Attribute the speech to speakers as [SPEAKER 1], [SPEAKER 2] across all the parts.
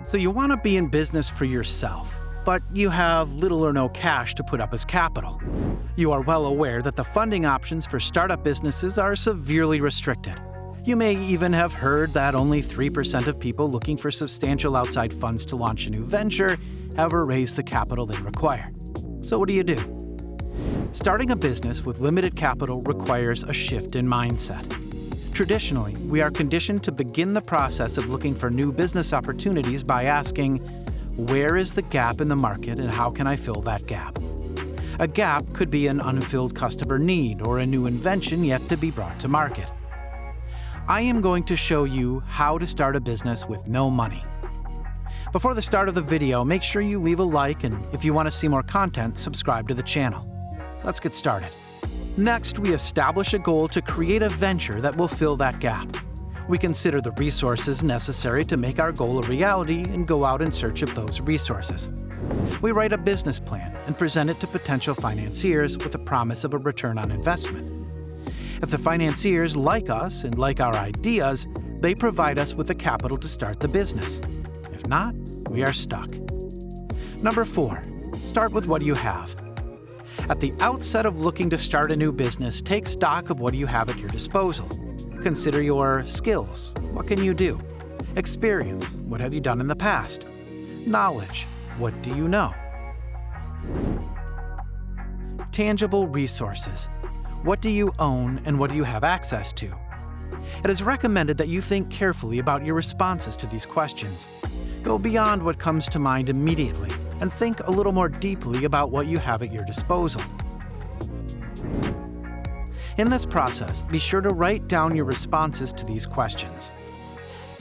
[SPEAKER 1] So you want to be in business for yourself, but you have little or no cash to put up as capital. You are well aware that the funding options for startup businesses are severely restricted. You may even have heard that only 3% of people looking for substantial outside funds to launch a new venture ever raise the capital they require. So what do you do? Starting a business with limited capital requires a shift in mindset. Traditionally, we are conditioned to begin the process of looking for new business opportunities by asking, where is the gap in the market and how can I fill that gap? A gap could be an unfilled customer need or a new invention yet to be brought to market. I am going to show you how to start a business with no money. Before the start of the video, make sure you leave a like, and if you want to see more content, subscribe to the channel. Let's get started. Next, we establish a goal to create a venture that will fill that gap. We consider the resources necessary to make our goal a reality and go out in search of those resources. We write a business plan and present it to potential financiers with a promise of a return on investment. If the financiers like us and like our ideas, they provide us with the capital to start the business. If not, we are stuck. Number 4, start with what you have. At the outset of looking to start a new business, take stock of what you have at your disposal. Consider your skills. What can you do? Experience. What have you done in the past? Knowledge. What do you know? Tangible resources. What do you own and what do you have access to? It is recommended that you think carefully about your responses to these questions. Go beyond what comes to mind immediately and think a little more deeply about what you have at your disposal. In this process, be sure to write down your responses to these questions.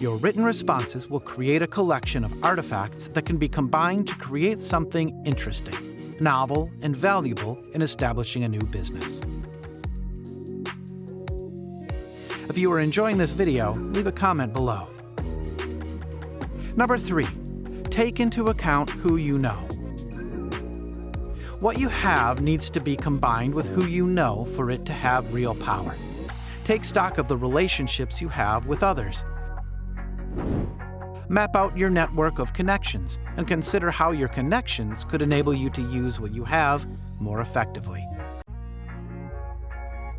[SPEAKER 1] Your written responses will create a collection of artifacts that can be combined to create something interesting, novel, and valuable in establishing a new business. If you are enjoying this video, leave a comment below. Number 3, take into account who you know. What you have needs to be combined with who you know for it to have real power. Take stock of the relationships you have with others. Map out your network of connections and consider how your connections could enable you to use what you have more effectively.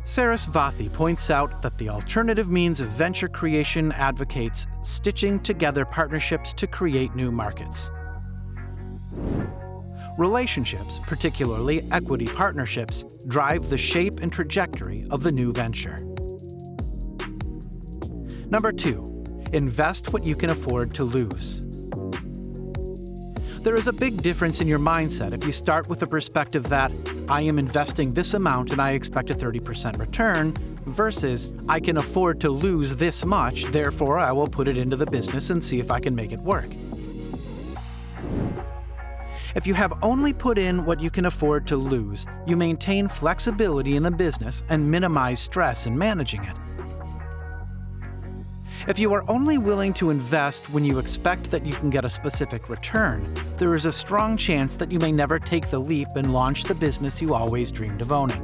[SPEAKER 1] Sarasvathy points out that the alternative means of venture creation advocates stitching together partnerships to create new markets. Relationships, particularly equity partnerships, drive the shape and trajectory of the new venture. Number 2, invest what you can afford to lose. There is a big difference in your mindset if you start with the perspective that I am investing this amount and I expect a 30% return versus I can afford to lose this much, therefore I will put it into the business and see if I can make it work. If you have only put in what you can afford to lose, you maintain flexibility in the business and minimize stress in managing it. If you are only willing to invest when you expect that you can get a specific return, there is a strong chance that you may never take the leap and launch the business you always dreamed of owning.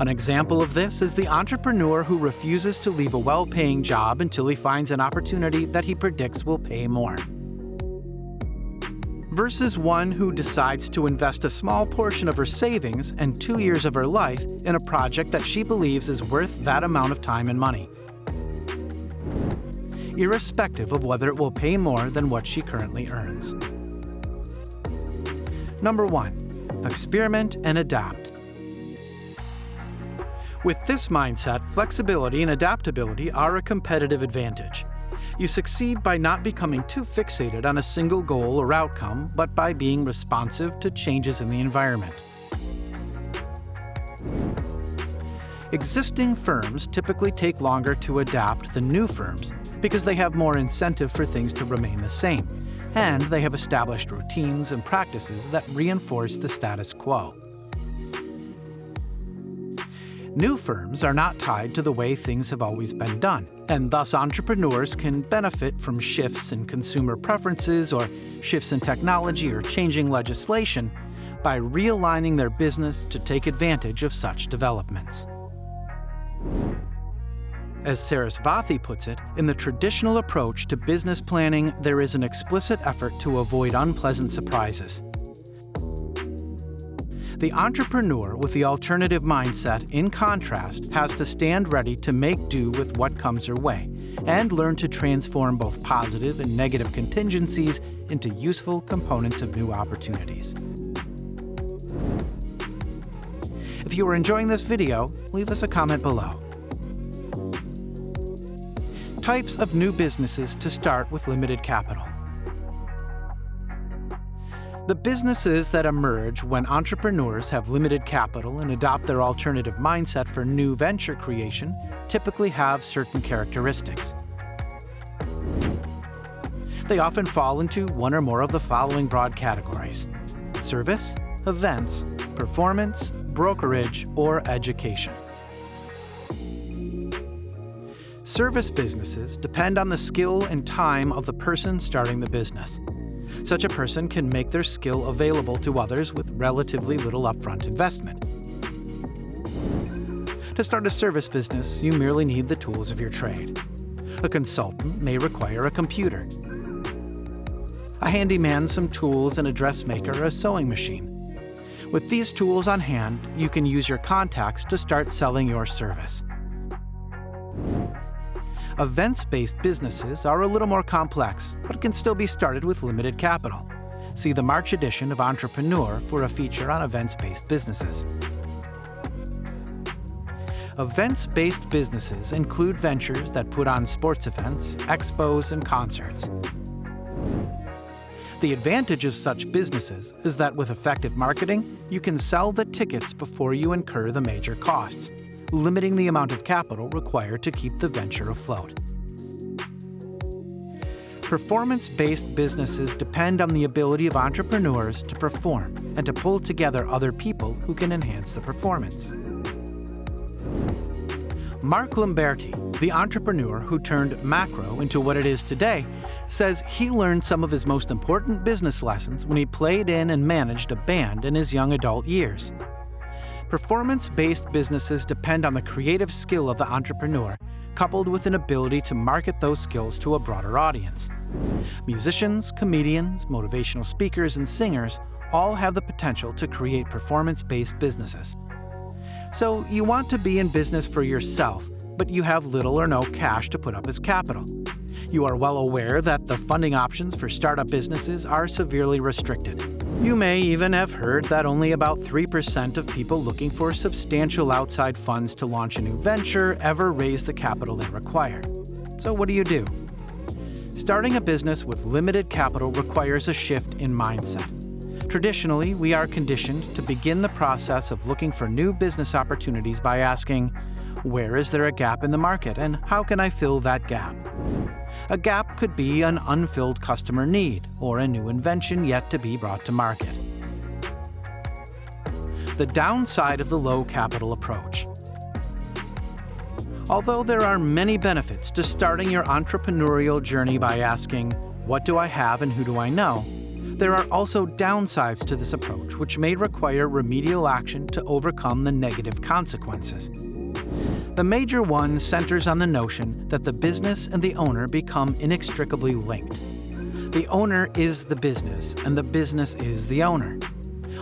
[SPEAKER 1] An example of this is the entrepreneur who refuses to leave a well-paying job until he finds an opportunity that he predicts will pay more. Versus one who decides to invest a small portion of her savings and 2 years of her life in a project that she believes is worth that amount of time and money, irrespective of whether it will pay more than what she currently earns. Number 1, experiment and adapt. With this mindset, flexibility and adaptability are a competitive advantage. You succeed by not becoming too fixated on a single goal or outcome, but by being responsive to changes in the environment. Existing firms typically take longer to adapt than new firms because they have more incentive for things to remain the same, and they have established routines and practices that reinforce the status quo. New firms are not tied to the way things have always been done, and thus entrepreneurs can benefit from shifts in consumer preferences or shifts in technology or changing legislation by realigning their business to take advantage of such developments. As Sarasvathy puts it, in the traditional approach to business planning, there is an explicit effort to avoid unpleasant surprises. The entrepreneur with the alternative mindset, in contrast, has to stand ready to make do with what comes her way and learn to transform both positive and negative contingencies into useful components of new opportunities. If you are enjoying this video, leave us a comment below. Types of new businesses to start with limited capital. The businesses that emerge when entrepreneurs have limited capital and adopt their alternative mindset for new venture creation typically have certain characteristics. They often fall into one or more of the following broad categories: service, events, performance, brokerage, or education. Service businesses depend on the skill and time of the person starting the business. Such a person can make their skill available to others with relatively little upfront investment. To start a service business, you merely need the tools of your trade. A consultant may require a computer, a handyman some tools, and a dressmaker a sewing machine. With these tools on hand, you can use your contacts to start selling your service. Events-based businesses are a little more complex, but can still be started with limited capital. See the March edition of Entrepreneur for a feature on events-based businesses. Events-based businesses include ventures that put on sports events, expos, and concerts. The advantage of such businesses is that with effective marketing, you can sell the tickets before you incur the major costs, limiting the amount of capital required to keep the venture afloat. Performance-based businesses depend on the ability of entrepreneurs to perform and to pull together other people who can enhance the performance. Mark Lamberti, the entrepreneur who turned Macro into what it is today, says he learned some of his most important business lessons when he played in and managed a band in his young adult years. Performance-based businesses depend on the creative skill of the entrepreneur, coupled with an ability to market those skills to a broader audience. Musicians, comedians, motivational speakers, and singers all have the potential to create performance-based businesses. So you want to be in business for yourself, but you have little or no cash to put up as capital. You are well aware that the funding options for startup businesses are severely restricted. You may even have heard that only about 3% of people looking for substantial outside funds to launch a new venture ever raise the capital they require. So what do? Starting a business with limited capital requires a shift in mindset. Traditionally, we are conditioned to begin the process of looking for new business opportunities by asking, where is there a gap in the market and how can I fill that gap? A gap could be an unfilled customer need or a new invention yet to be brought to market. The downside of the low capital approach. Although there are many benefits to starting your entrepreneurial journey by asking, what do I have and who do I know? There are also downsides to this approach which may require remedial action to overcome the negative consequences. The major one centers on the notion that the business and the owner become inextricably linked. The owner is the business, and the business is the owner.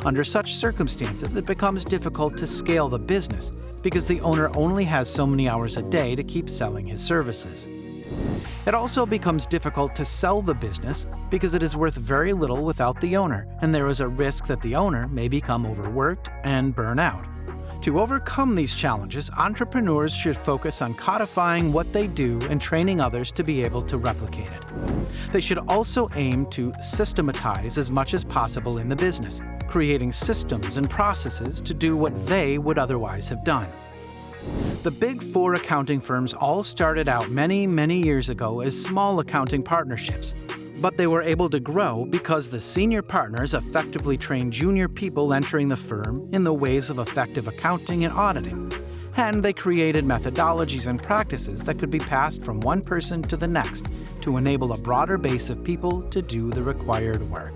[SPEAKER 1] Under such circumstances, it becomes difficult to scale the business because the owner only has so many hours a day to keep selling his services. It also becomes difficult to sell the business because it is worth very little without the owner, and there is a risk that the owner may become overworked and burn out. To overcome these challenges, entrepreneurs should focus on codifying what they do and training others to be able to replicate it. They should also aim to systematize as much as possible in the business, creating systems and processes to do what they would otherwise have done. The Big Four accounting firms all started out many years ago as small accounting partnerships, but they were able to grow because the senior partners effectively trained junior people entering the firm in the ways of effective accounting and auditing, and they created methodologies and practices that could be passed from one person to the next to enable a broader base of people to do the required work.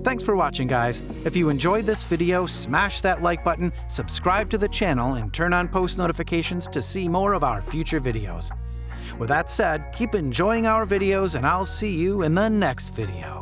[SPEAKER 1] Thanks for watching, guys. If you enjoyed this video, smash that like button, subscribe to the channel, and turn on post notifications to see more of our future videos. With that said, keep enjoying our videos, and I'll see you in the next video.